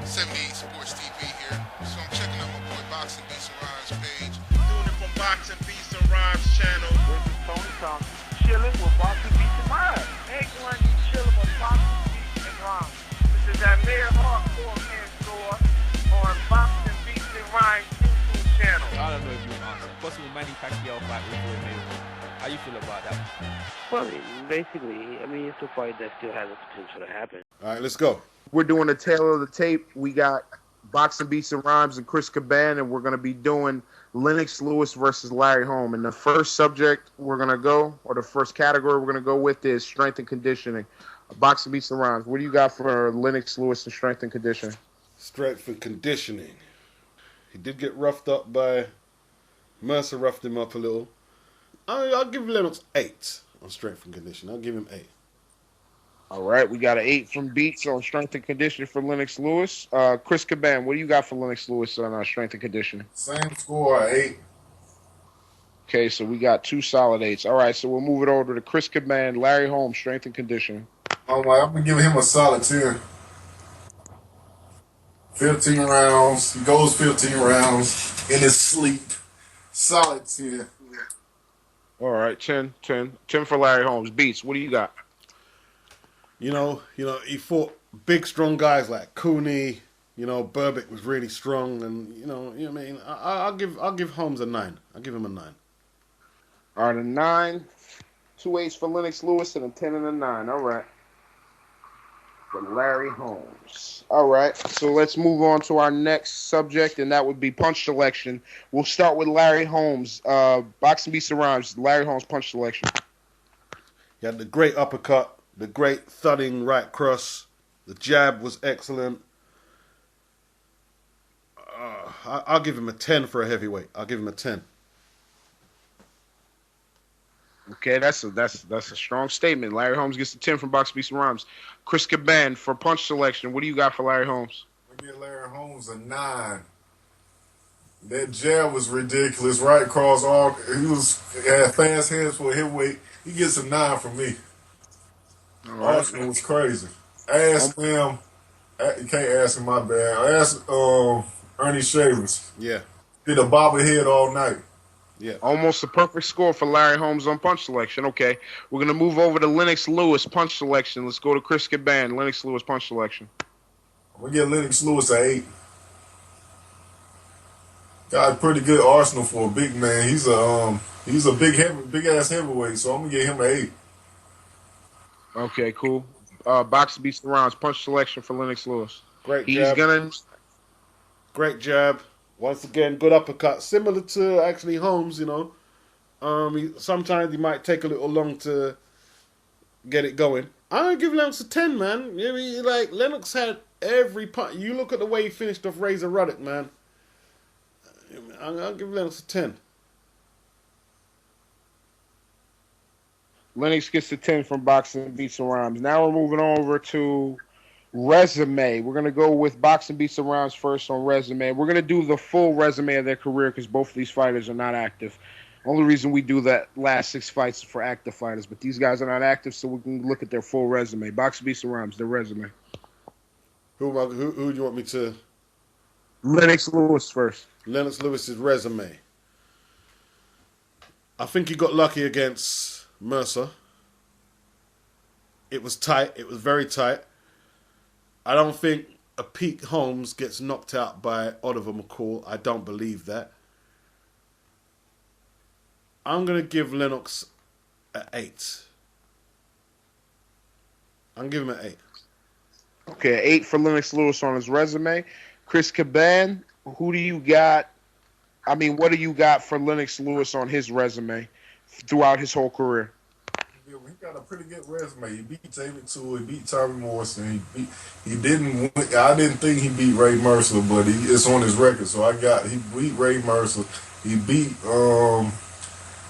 78 Sports TV here. So I'm checking out my boy Boxing Beats and Rhymes page. Doing it from Boxing Beats and Rhymes channel. This is Tony Thompson, chilling with Boxing Beats and Rhymes. Everyone you chilling with Boxing Beats and Rhymes. This is that mere hardcore man store on Boxing Beats and Rhymes YouTube channel. I don't know if you want to answer. Possible Manny Pacquiao fight with Floyd Mayweather. How you feel about that? Well, basically, it's a fight that still has the potential to happen. All right, let's go. We're doing a tale of the tape. We got Boxing Beats and Rhymes and Chris Caban, and we're going to be doing Lennox Lewis versus Larry Holmes. And the first subject we're going to go, or the first category we're going to go with is strength and conditioning. Boxing Beats and Rhymes. What do you got for Lennox Lewis and strength and conditioning? Strength and conditioning. He did get roughed up by Mercer, roughed him up a little. I'll give Lennox 8 on strength and conditioning. I'll give him 8. All right, we got an 8 from Beats on strength and conditioning for Lennox Lewis. Chris Caban, what do you got for Lennox Lewis on strength and conditioning? Same score, 8. Okay, so we got 2 solid 8s. All right, so we'll move it over to Chris Caban, Larry Holmes, strength and conditioning. I'm going to give him a solid 10. 15 rounds. He goes 15 rounds in his sleep. Solid 10. All right, 10 for Larry Holmes. Beats, what do you got? You know, he fought big, strong guys like Cooney. Burbick was really strong, and you know what I mean. I'll give Holmes a 9. I'll give him a 9. All right, a 9, 2 8s for Lennox Lewis, and a 10 and a 9. All right, for Larry Holmes. All right, so let's move on to our next subject, and that would be punch selection. We'll start with Larry Holmes. Boxing Beats and Rhymes. Larry Holmes punch selection. He had the great uppercut. The great thudding right cross. The jab was excellent. I'll give him a 10 for a heavyweight. I'll give him a 10. Okay, that's a strong statement. Larry Holmes gets a 10 from Box Beats and Rhymes. Chris Caban for punch selection. What do you got for Larry Holmes? I give Larry Holmes a 9. That jab was ridiculous. Right cross. He had fast hands for a heavyweight. He gets a 9 from me. Right. Arsenal was crazy. Ask him. You can't ask him, my bad. Ask Ernie Shavers. Yeah. Did a bobblehead all night. Yeah. Almost a perfect score for Larry Holmes on punch selection. Okay, we're going to move over to Lennox Lewis punch selection. Let's go to Chris Caban, Lennox Lewis punch selection. We get Lennox Lewis an 8. Got a pretty good arsenal for a big man. He's a big ass heavyweight, so I'm gonna get him an 8. Okay, cool. Box Beats and Rounds punch selection for Lennox Lewis. Great jab. Great jab. Once again, good uppercut. Similar to actually Holmes, sometimes he might take a little long to get it going. I'm going to give Lennox a 10, man. Lennox had every punch. You look at the way he finished off Razor Ruddock, man. I'll give Lennox a 10. Lennox gets a 10 from Boxing Beats and Rhymes. Now we're moving over to resume. We're going to go with Boxing Beats and Rhymes first on resume. We're going to do the full resume of their career because both of these fighters are not active. Only reason we do that last 6 fights is for active fighters, but these guys are not active, so we can look at their full resume. Boxing Beats and Rhymes, their resume. Who do you want me to? Lennox Lewis first. Lennox Lewis's resume. I think he got lucky against Mercer. It was tight. It was very tight. I don't think a peak Holmes gets knocked out by Oliver McCall. I don't believe that. I'm going to give Lennox an 8. I'm giving him an 8. Okay, 8 for Lennox Lewis on his resume. Chris Caban, what do you got for Lennox Lewis on his resume throughout his whole career? He got a pretty good resume. He beat David Toole. He beat Tommy Morrison. I didn't think he beat Ray Mercer, but it's on his record. So he beat Ray Mercer. He beat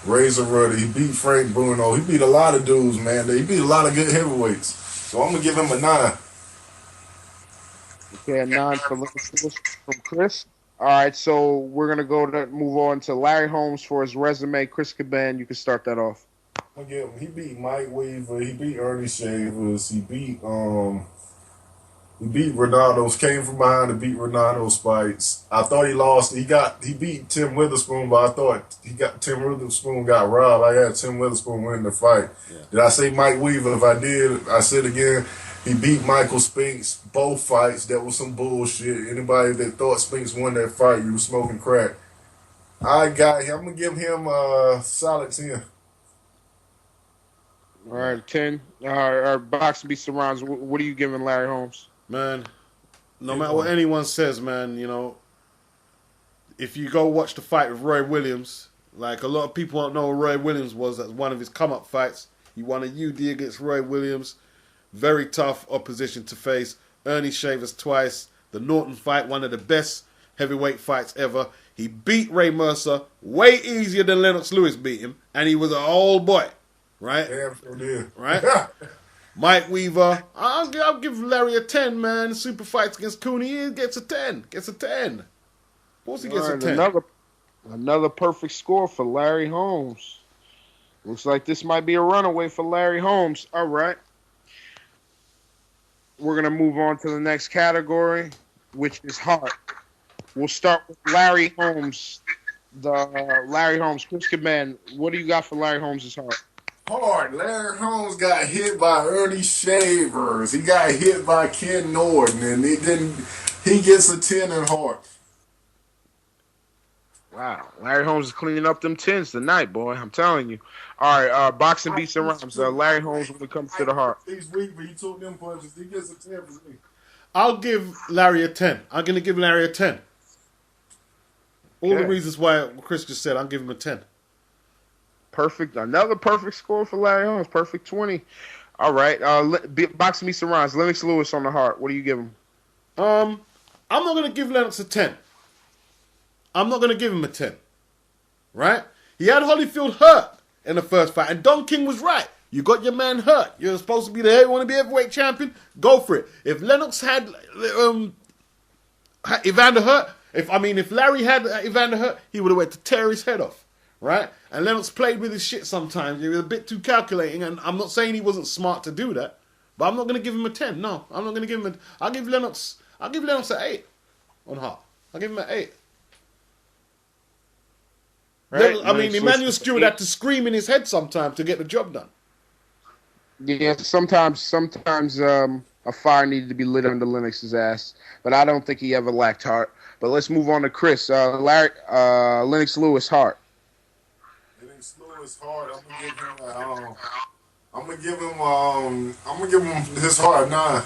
Razor Rudder. He beat Frank Bruno. He beat a lot of dudes, man. He beat a lot of good heavyweights. So I'm gonna give him a 9. Okay, a 9 for Lennox Lewis from Chris. All right, so we're gonna move on to Larry Holmes for his resume. Chris Caban, you can start that off. He beat Mike Weaver. He beat Ernie Shavers. He beat He beat Ronaldo's, came from behind to beat Ronaldo's fights. I thought he lost. He beat Tim Witherspoon, but I thought Tim Witherspoon got robbed. I had Tim Witherspoon win the fight. Yeah. Did I say Mike Weaver? If I did, I said again. He beat Michael Spinks both fights. That was some bullshit. Anybody that thought Spinks won that fight, you was smoking crack. I'm gonna give him a solid 10. All right, 10. Our boxing beats the rounds. What are you giving Larry Holmes? Man, no matter what anyone says, man, if you go watch the fight with Roy Williams, like a lot of people don't know who Roy Williams was. That's one of his come-up fights. He won a UD against Roy Williams. Very tough opposition to face. Ernie Shavers twice. The Norton fight, one of the best heavyweight fights ever. He beat Ray Mercer way easier than Lennox Lewis beat him, and he was an old boy, right? Damn sure did. Right? Mike Weaver, I'll give Larry a 10, man. Super fights against Cooney, he gets a 10. Gets a 10. Of course he gets a 10. Another perfect score for Larry Holmes. Looks like this might be a runaway for Larry Holmes. All right. We're going to move on to the next category, which is heart. We'll start with Larry Holmes. Larry Holmes. Chris Caban, what do you got for Larry Holmes' heart? Hard. Larry Holmes got hit by Ernie Shavers. He got hit by Ken Norton, and he gets a 10 in heart. Wow. Larry Holmes is cleaning up them 10s tonight, boy. I'm telling you. All right, boxing beats and rhymes. Larry Holmes when it comes to the heart. He's weak, but he took them punches. He gets a 10 for me. I'll give Larry a 10. I'm going to give Larry a 10. All the reasons why Chris just said, I'll give him a 10. Perfect. Another perfect score for Larry Holmes. Perfect 20. All right. Boxing meets the rounds. Lennox Lewis on the heart. What do you give him? I'm not going to give Lennox a 10. I'm not going to give him a 10. Right? He had Holyfield hurt in the first fight. And Don King was right. You got your man hurt. You're supposed to be want to be heavyweight champion? Go for it. If Lennox had Evander hurt, if Larry had Evander hurt, he would have went to tear his head off. Right? And Lennox played with his shit sometimes. He was a bit too calculating, and I'm not saying he wasn't smart to do that, but I'm not going to give him a 10. No, I'm not going to give him I'll give Lennox an 8 on heart. I'll give him an 8. Right? Emmanuel Stewart had to scream in his head sometimes to get the job done. Yeah, sometimes a fire needed to be lit under Lennox's ass, but I don't think he ever lacked heart. But let's move on to Chris. Lennox Lewis heart. Lennox Lewis heart. I'm gonna give him his heart 9. I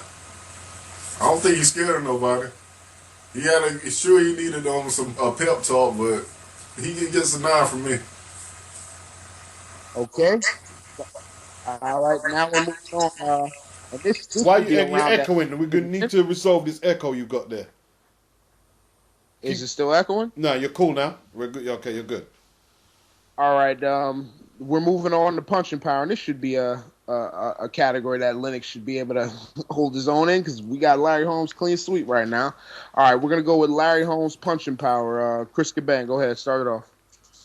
don't think he's scared of nobody. He needed some pep talk, but he gets a 9 from me. Okay. All right, now we're moving on. Why you're echoing? We're going to need to resolve this echo you got there. Is it still echoing? No, you're cool now. We're good. Okay, you're good. All right, we're moving on to punching power, and this should be a category that Lennox should be able to hold his own in because we got Larry Holmes clean sweep right now. All right, we're going to go with Larry Holmes punching power. Chris Caban, go ahead, start it off.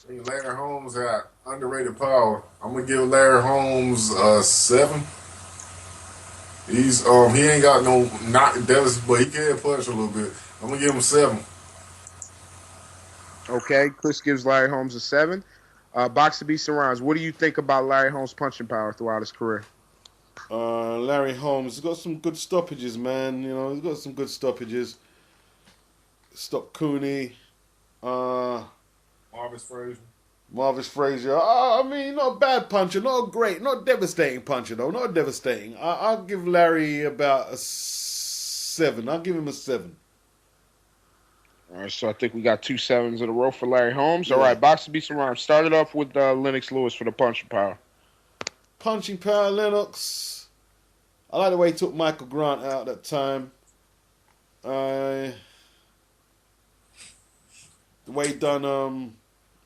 Larry Holmes had underrated power. I'm gonna give Larry Holmes 7. He's he ain't got no but he can punch a little bit. I'm gonna give him 7. Okay, Chris gives Larry Holmes a 7. Boxer B surrounds. What do you think about Larry Holmes' punching power throughout his career? Larry Holmes has got some good stoppages, man. He's got some good stoppages. Stop Cooney. Marvis Frazier. Not a bad puncher, not a great, not a devastating puncher though, not devastating. I'll give Larry about a 7. I'll give him a 7. All right, so I think we got 2 7s in a row for Larry Holmes. Yeah. All right, boxer beats around. Started off with Lennox Lewis for the punching power. Punching power, Lennox. I like the way he took Michael Grant out that time. The way he done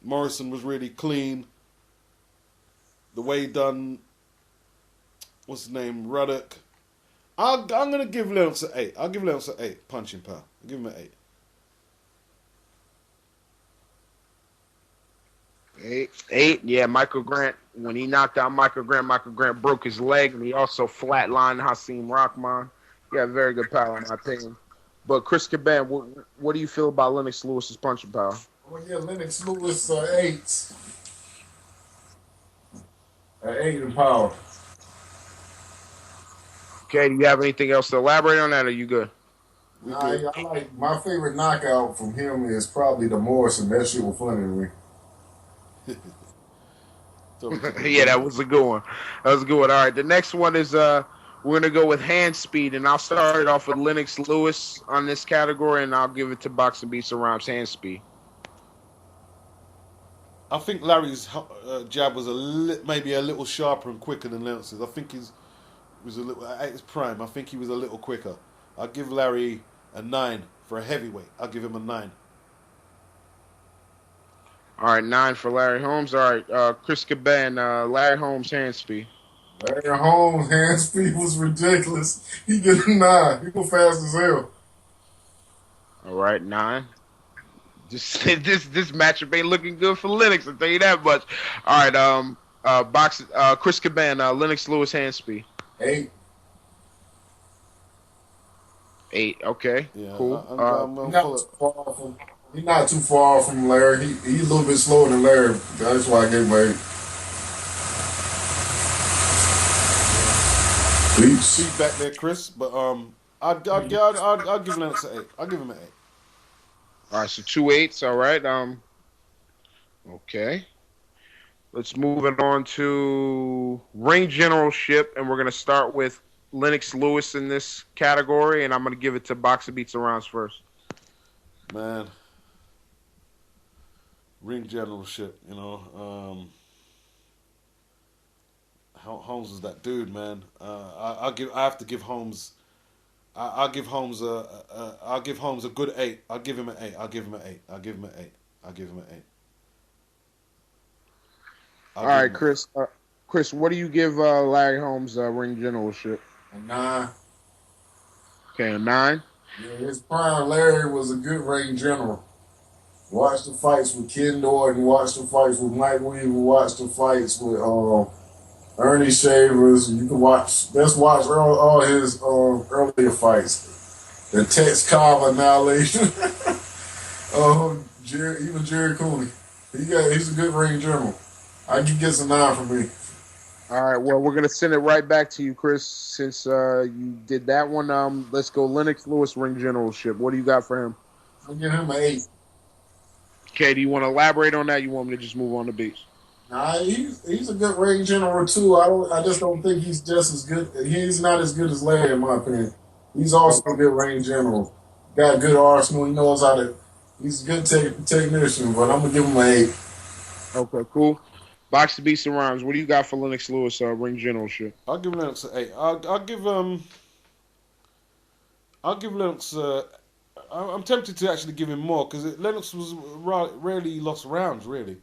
Morrison was really clean. The way he done, what's his name, Ruddock. I'm going to give Lennox an 8. I'll give Lennox an 8, punching power. I'll give him an 8. 8. Yeah, Michael Grant, when he knocked out Michael Grant broke his leg, and he also flatlined Hasim Rahman. Yeah, very good power in my opinion. But Chris Caban, what do you feel about Lennox Lewis's punching power? Well, yeah, Lennox Lewis 8. 8 in power. Okay, do you have anything else to elaborate on that, or are you good? I like my favorite knockout from him is probably the Morrison. That shit was funny to me. Yeah, that was a good one. That was a good one. All right, the next one is we're gonna go with hand speed, and I'll start it off with Lennox Lewis on this category, and I'll give it to Boxing Beats and Rhymes hand speed. I think Larry's jab was maybe a little sharper and quicker than Lennox's. I think he was a little at his prime. I think he was a little quicker. I'll give Larry a 9 for a heavyweight. I'll give him a 9. All right, 9 for Larry Holmes. All right, Chris Caban, Larry Holmes hand speed. Larry Holmes' hand speed was ridiculous. He get a 9. He go fast as hell. All right, 9. This matchup ain't looking good for Lennox. I'll tell you that much. All right, Chris Caban, Lennox Lewis hand speed. 8. 8. Okay, Yeah, cool. He's not too far from Larry. He's a little bit slower than Larry. That's why I gave him 8. Beats. Feedback there, Chris. But I'll give Lennox an 8. I'll give him an 8. All right, so 2 8s. All right. Okay. Let's move it on to ring generalship, and we're gonna start with Lennox Lewis in this category, and I'm gonna give it to Boxer Beats and Rounds first. Man, ring generalship. You know, Holmes is that dude, man. I have to give Holmes. I'll give Holmes a good 8. I'll give him an 8. I'll give him an 8. I'll give him an 8. I'll give him an 8. All right, Chris. Chris, what do you give Larry Holmes ring generalship? A 9. Okay, a 9. Yeah, his prime Larry was a good ring general. Watch the fights with Ken Norton, watch the fights with Mike Weaver, watch the fights with Ernie Shavers. You can watch. Let's watch all his earlier fights. The Tex Carver annihilation. Even Jerry Cooney. He's a good ring general. I can get some 9 from me. All right. Well, we're gonna send it right back to you, Chris. Since you did that one, let's go Lennox Lewis ring generalship. What do you got for him? I'll give him an 8. Okay. Do you want to elaborate on that? You want me to just move on to Beats? Nah, he's a good ring general too. I just don't think he's just as good. He's not as good as Larry, in my opinion. He's also a good ring general. Got a good arsenal. He knows how to. He's a good technician, but I'm gonna give him an 8. Okay, cool. Boxer Beats and Rhymes. What do you got for Lennox Lewis ring generalship? I'll give Lennox an 8. I'll give Lennox. I'm tempted to actually give him more because Lennox was rarely lost rounds, really.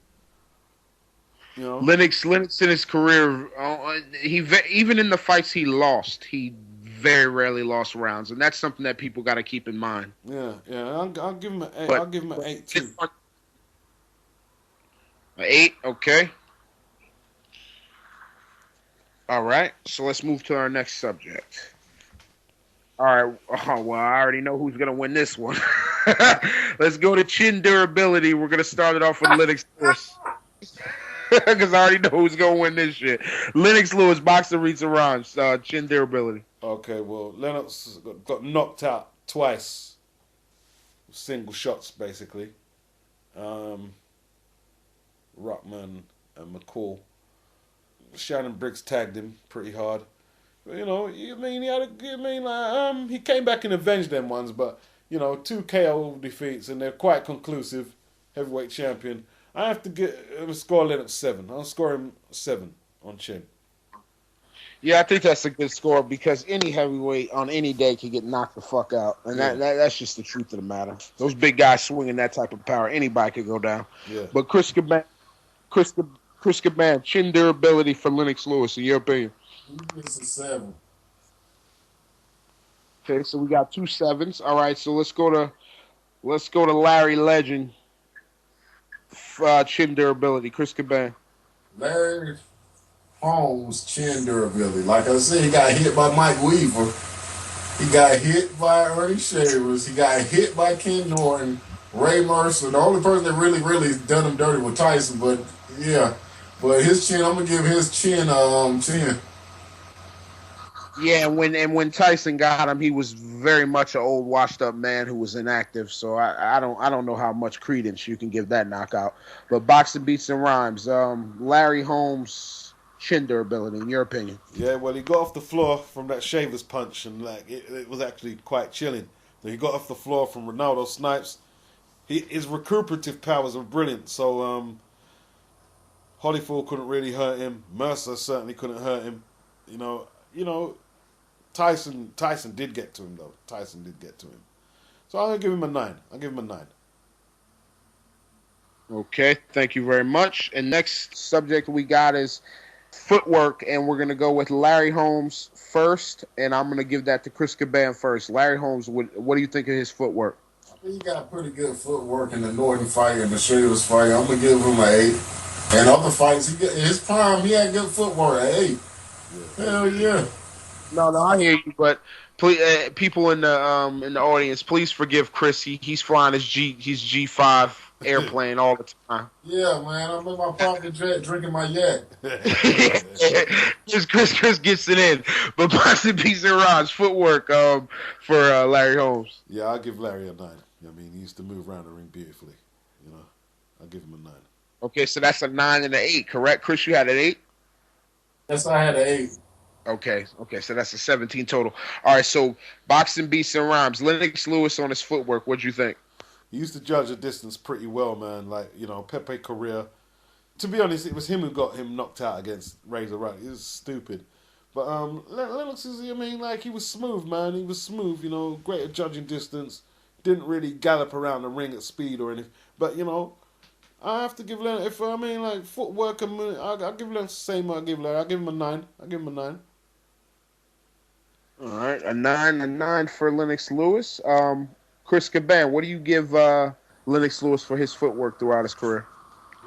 You know? Lennox in his career, even in the fights he lost, he very rarely lost rounds, and that's something that people got to keep in mind. Yeah. I'll give him an 8. But, I'll give him an 8 too. An 8, okay. All right, so let's move to our next subject. All right, well, I already know who's going to win this one. Let's go to chin durability. We're going to start it off with Lennox Lewis. Because I already know who's going to win this shit. Lennox Lewis, Boxer Beats and Rhymes, chin durability. Okay, well, Lennox got knocked out twice. Single shots, basically. Ruckman and McCall. Shannon Briggs tagged him pretty hard. But, you know, he came back and avenged them ones, but, you know, 2 KO defeats, and they're quite conclusive. Heavyweight champion. I have to score Lennox 7. I'll score him 7 on chin. Yeah, I think that's a good score because any heavyweight on any day can get knocked the fuck out, and that's just the truth of the matter. Those big guys swinging that type of power, anybody could go down. Yeah. But Chris Caban, chin durability for Lennox Lewis, in your opinion? It's a 7. Okay, so we got 2 7s. All right, so let's go to Larry Legend. Chin durability, Chris Caban. Larry Holmes' chin durability. Like I said, he got hit by Mike Weaver. He got hit by Ernie Shavers. He got hit by Ken Norton, Ray Mercer. The only person that really done him dirty was Tyson. But yeah, but his chin, I'm gonna give his chin 10. Yeah, when Tyson got him, he was very much an old, washed up man who was inactive. So I don't know how much credence you can give that knockout. But boxing beats and rhymes. Larry Holmes' chin durability, in your opinion? Yeah, well, he got off the floor from that Shavers punch, and like it was actually quite chilling. So he got off the floor from Ronaldo Snipes. His recuperative powers are brilliant. So Holyfield couldn't really hurt him. Mercer certainly couldn't hurt him. You know, Tyson did get to him though. Tyson did get to him. So I'm gonna give him a 9. I'll give him a 9. Okay, thank you very much. And next subject we got is footwork, and we're gonna go with Larry Holmes first, and I'm gonna give that to Chris Caban first. Larry Holmes, what do you think of his footwork? He got pretty good footwork in the Norton fight and the Shavers fight. I'm gonna give him an 8. And other fights, his prime, he had good footwork at 8. Hell yeah. No, I hear you, but please, people in the audience, please forgive Chris. He's flying his G5 airplane all the time. Yeah, man. I'm in my private jet drinking my yak. Just Chris gets it in. But boxing beats and rods, footwork for Larry Holmes. Yeah, I'll give Larry a 9. I mean, he used to move around the ring beautifully. I'll give him a 9. Okay, so that's a 9 and an 8, correct? Chris, you had an 8? Yes, I had an 8. Okay, so that's a 17 total. All right, so boxing beats and rhymes. Lennox Lewis on his footwork, what'd you think? He used to judge the distance pretty well, man. Like, Pepe Correa. To be honest, it was him who got him knocked out against Razor Ruddock. It was stupid. But Lennox he was smooth, man. He was smooth, great at judging distance. Didn't really gallop around the ring at speed or anything. But, I have to give Lennox, footwork, I'll give Lennox the same I'll give Larry. I'll give him a 9. I'll give him a 9. All right, a 9 for Lennox Lewis. Chris Caban, what do you give Lennox Lewis for his footwork throughout his career?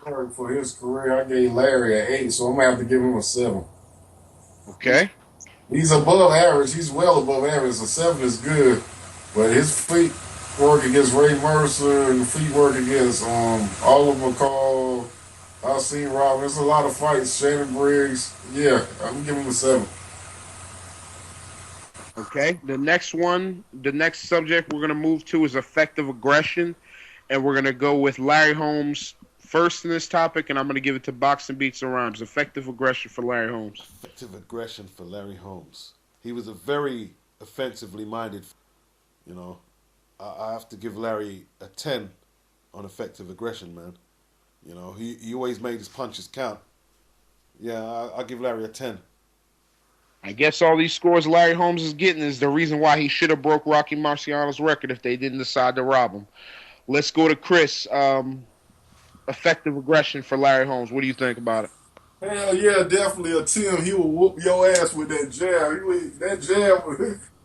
For his career, I gave Larry an 8, so I'm going to have to give him a 7. Okay. He's above average. He's well above average. A 7 is good. But his feet work against Ray Mercer and feet work against Oliver McCall, Alcine Robin. There's a lot of fights. Shannon Briggs. Yeah, I'm going to give him a 7. Okay, the next subject we're going to move to is effective aggression, and we're going to go with Larry Holmes first in this topic, and I'm going to give it to Boxing Beats and Rhymes. Effective aggression for Larry Holmes. Effective aggression for Larry Holmes. He was a very offensively minded, I have to give Larry a 10 on effective aggression, man. He always made his punches count. Yeah, I'll give Larry a 10. I guess all these scores Larry Holmes is getting is the reason why he should have broke Rocky Marciano's record if they didn't decide to rob him. Let's go to Chris. Effective aggression for Larry Holmes. What do you think about it? Hell yeah, definitely a 10. He will whoop your ass with that jab. That jab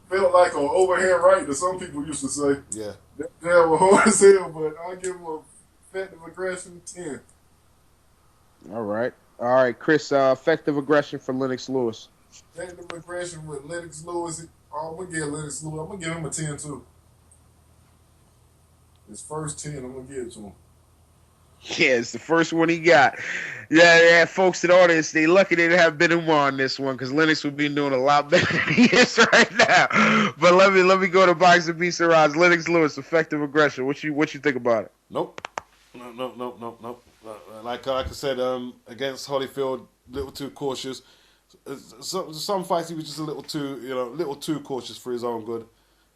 felt like an overhand right that some people used to say. Yeah. That jab was hard as hell, but I'll give him a effective aggression 10. All right, Chris. Effective aggression for Lennox Lewis. Effective aggression with Lennox Lewis. I'm going to give Lennox Lewis. I'm going to give him a 10 too. His first 10, I'm going to give it to him. Yeah, it's the first one he got. Yeah, folks in the audience, they lucky they didn't have Benoit on this one because Lennox would be doing a lot better than he is right now. But let me go to Boxing Beats and Rods. Lennox Lewis, effective aggression. What you think about it? Nope. No. Like I said, against Holyfield, a little too cautious. Some fights he was just a little too cautious for his own good.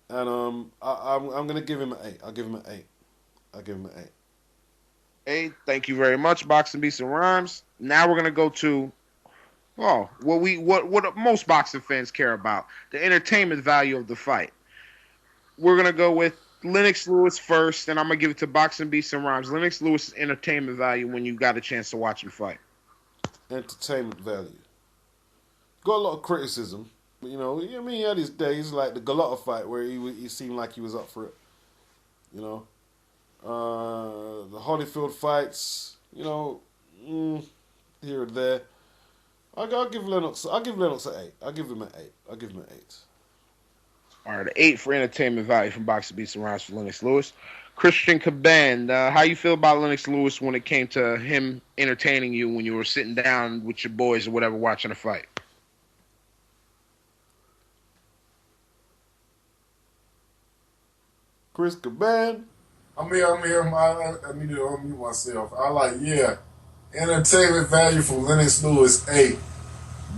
And I'm gonna give him an 8. I'll give him an 8. Hey, thank you very much, Boxing Beats and Rhymes. Now we're gonna go to what most boxing fans care about, the entertainment value of the fight. We're gonna go with Lennox Lewis first, and I'm gonna give it to Boxing Beats and Rhymes. Lennox Lewis' entertainment value when you got a chance to watch him fight. Entertainment value. Got a lot of criticism. But, he had his days like the Galata fight where he seemed like he was up for it. The Holyfield fights, here and there. I'll give Lennox an 8. I'll give him an 8. All right, 8 for entertainment value from Boxing Beats and Rhymes for Lennox Lewis. Christian Caban, how you feel about Lennox Lewis when it came to him entertaining you when you were sitting down with your boys or whatever watching a fight? Chris Caban. I'm here. I need to unmute myself. Entertainment value for Lennox Lewis, 8.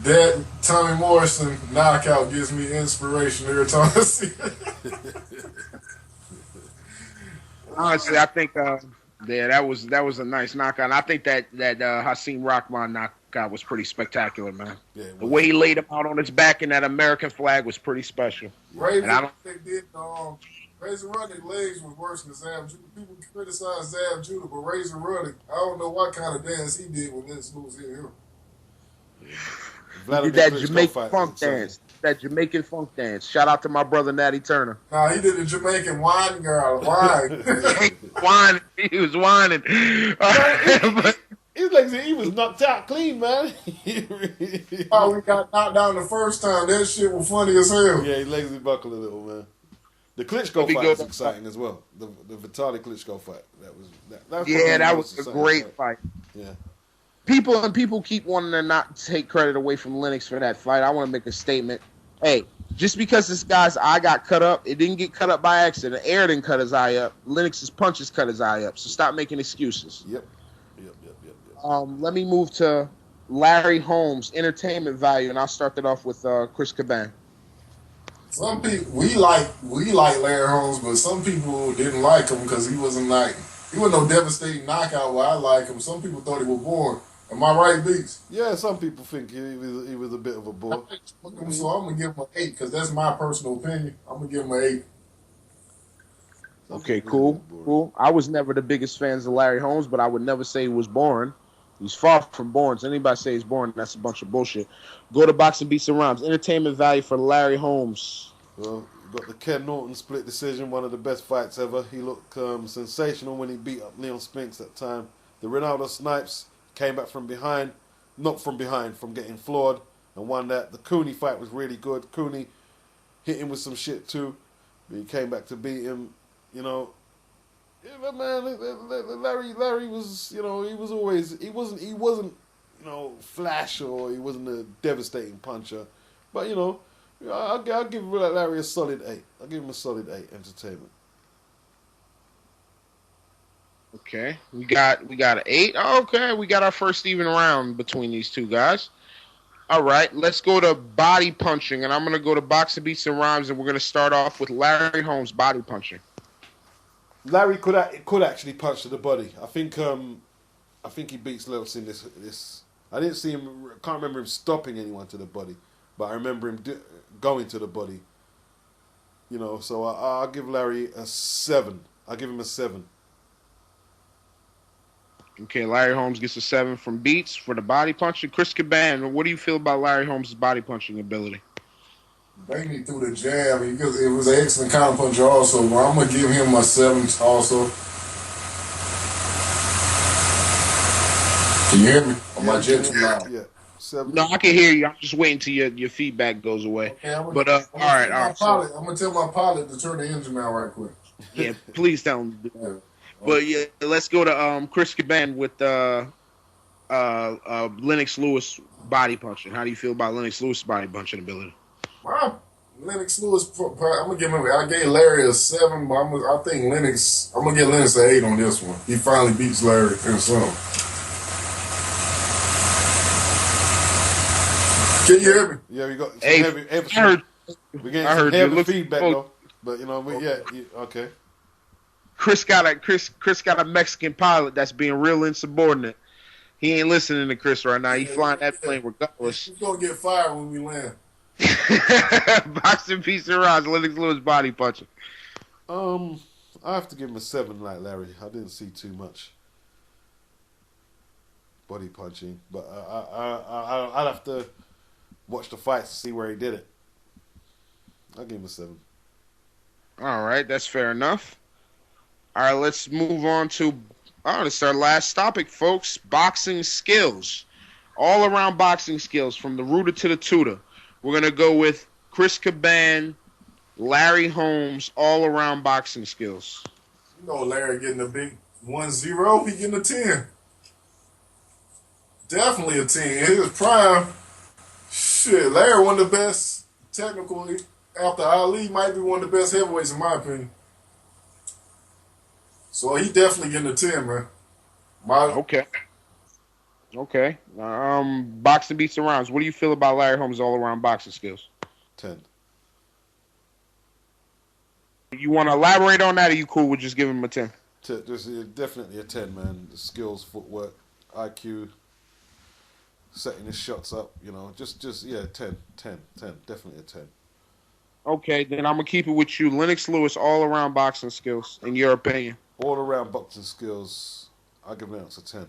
That Tommy Morrison knockout gives me inspiration every time I see it. Honestly, I think that was a nice knockout. And I think that Hasim Rahman knockout was pretty spectacular, man. Yeah, the way he laid him out on his back and that American flag was pretty special. Razor Rudnick's legs was worse than Zab Judah. People criticize Zab Judah, but Razor Rudnick, I don't know what kind of dance he did when Lennox Lewis hit him. He did that Jamaican funk dance. That Jamaican funk dance. Shout out to my brother Natty Turner. Nah, he did the Jamaican wine girl. Wine. He was whining. He was knocked out clean, man. Oh, we got knocked down the first time. That shit was funny as hell. Yeah, he legs buckled a little, man. The Klitschko fight was exciting as well. The Vitaly Klitschko fight. That was a great fight. Yeah. People keep wanting to not take credit away from Lennox for that fight. I want to make a statement. Hey, just because this guy's eye got cut up, it didn't get cut up by accident. The air didn't cut his eye up. Lennox's punches cut his eye up. So stop making excuses. Yep. Let me move to Larry Holmes, entertainment value, and I'll start that off with Chris Caban. Some people we like Larry Holmes, but some people didn't like him because he wasn't no devastating knockout. Where I like him, some people thought he was boring. Am I right, Beats? Yeah, some people think he was a bit of a bore. So I'm gonna give him an 8 because that's my personal opinion. I'm gonna give him an 8. Okay, cool. I was never the biggest fans of Larry Holmes, but I would never say he was boring. He's far from boring. So anybody say he's boring, that's a bunch of bullshit. Go to Boxing Beats and Rhymes. Entertainment value for Larry Holmes. Well, you got the Ken Norton split decision, one of the best fights ever. He looked sensational when he beat up Leon Spinks that time. The Ronaldo Snipes came back from behind, from getting floored and won that. The Cooney fight was really good. Cooney hit him with some shit too, but he came back to beat him. You know, yeah, but man, Larry was, he wasn't, flash or he wasn't a devastating puncher, but I'll give Larry a solid 8. I'll give him a solid 8. Entertainment. Okay, we got an 8. Okay, we got our first even round between these two guys. All right, let's go to body punching, and I'm gonna go to Boxing Beats and Rhymes, and we're gonna start off with Larry Holmes body punching. Larry could actually punch to the body. I think he beats Lennox in this. I didn't see him. Can't remember him stopping anyone to the body, but I remember him going to the body. So I'll give Larry a 7. I'll give him a 7. Okay, Larry Holmes gets a 7 from Beats for the body punching. Chris Caban, what do you feel about Larry Holmes' body punching ability? Banged me through the jab because it was an excellent counter puncher also. But I'm gonna give him a 7 also. Can you hear me? Or my jet too loud? Yeah. 7. No, I can hear you. I'm just waiting till your feedback goes away. Okay, all right. I'm gonna tell my pilot to turn the engine out right quick. Yeah, please tell him. Yeah. But yeah, let's go to Chris Caban with Lennox Lewis body punching. How do you feel about Lennox Lewis body punching ability? Lennox Lewis, I'm gonna give him. I gave Larry a 7, but I'm gonna give Lennox an 8 on this one. He finally beats Larry in some. Can you hear me? Yeah, we got some heavy. We're getting some heavy feedback though. But okay. Chris got a Mexican pilot that's being real insubordinate. He ain't listening to Chris right now. He flying that plane regardless. He's gonna get fired when we land. Boxing Beats and Rhymes, Lennox Lewis body punching. I have to give him a 7 like Larry. I didn't see too much body punching, but I'd have to watch the fights to see where he did it. I'll give him a 7. All right, that's fair enough. All right, let's move on to this is our last topic, folks. Boxing skills. All around boxing skills, from the rooter to the tutor. We're going to go with Chris Caban, Larry Holmes all-around boxing skills. You know Larry getting a big 1-0. He getting a 10. Definitely a 10. In his prime, shit, Larry one of the best technically. After Ali, might be one of the best heavyweights in my opinion. So he definitely getting a 10, man. Okay. Boxing beats the rounds. What do you feel about Larry Holmes' all-around boxing skills? 10. You want to elaborate on that, or are you cool with just giving him a 10? Definitely a 10, man. The skills, footwork, IQ, setting his shots up, just 10, definitely a 10. Okay, then I'm going to keep it with you. Lennox Lewis, all-around boxing skills, in your opinion. All-around boxing skills, I'll give Lennox a 10.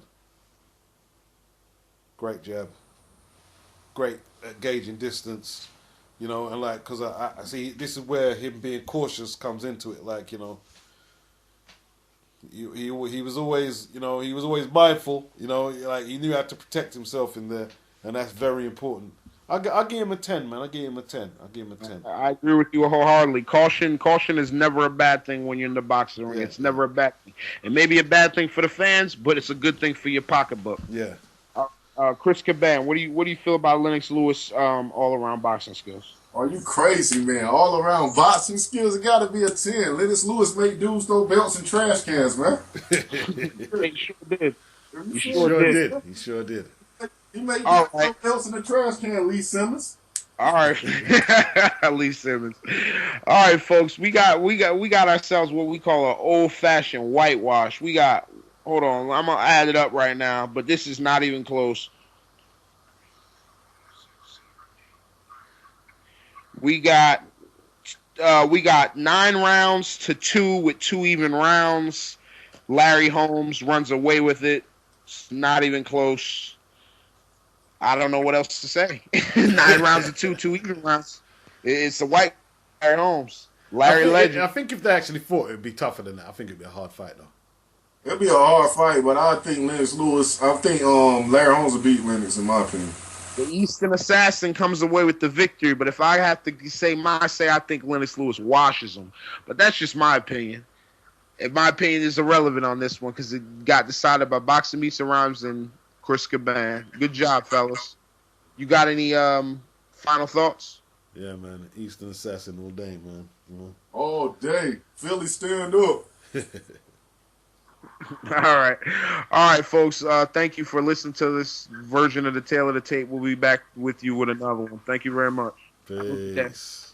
Great jab. Great at gauging distance, and because I see this is where him being cautious comes into it. He was always, he was always mindful, he knew how to protect himself in there, and that's very important. I'll give him a 10, man. I'll give him a 10. I agree with you wholeheartedly. Caution is never a bad thing when you're in the boxing ring. Yeah. It's never a bad thing. It may be a bad thing for the fans, but it's a good thing for your pocketbook. Yeah. Chris Caban, what do you feel about Lennox Lewis all-around boxing skills? Are you crazy, man? All around boxing skills, it got to be a 10. Lennox Lewis make dudes throw belts and trash cans, man. He sure did. He sure did. He made dudes throw belts in the trash can, Lee Simmons. All right, Lee Simmons. All right, folks, we got ourselves what we call an old-fashioned whitewash. Hold on, I'm gonna add it up right now, but this is not even close. We got 9 rounds to 2 with 2 even rounds. Larry Holmes runs away with it. It's not even close. I don't know what else to say. 9 rounds to 2 even rounds. It's a white Larry Holmes. Legend. I think if they actually fought, it'd be tougher than that. I think it'd be a hard fight, though. It'll be a hard fight, but I think Larry Holmes will beat Lennox, in my opinion. The Eastern Assassin comes away with the victory, but if I have to say I think Lennox Lewis washes him. But that's just my opinion. And my opinion is irrelevant on this one because it got decided by Boxing Meets and Rhymes and Chris Caban. Good job, fellas. You got any final thoughts? Yeah, man. Eastern Assassin all day, man. All day. Philly stand up. All right, folks. Thank you for listening to this version of the Tale of the Tape. We'll be back with you with another one. Thank you very much. Peace.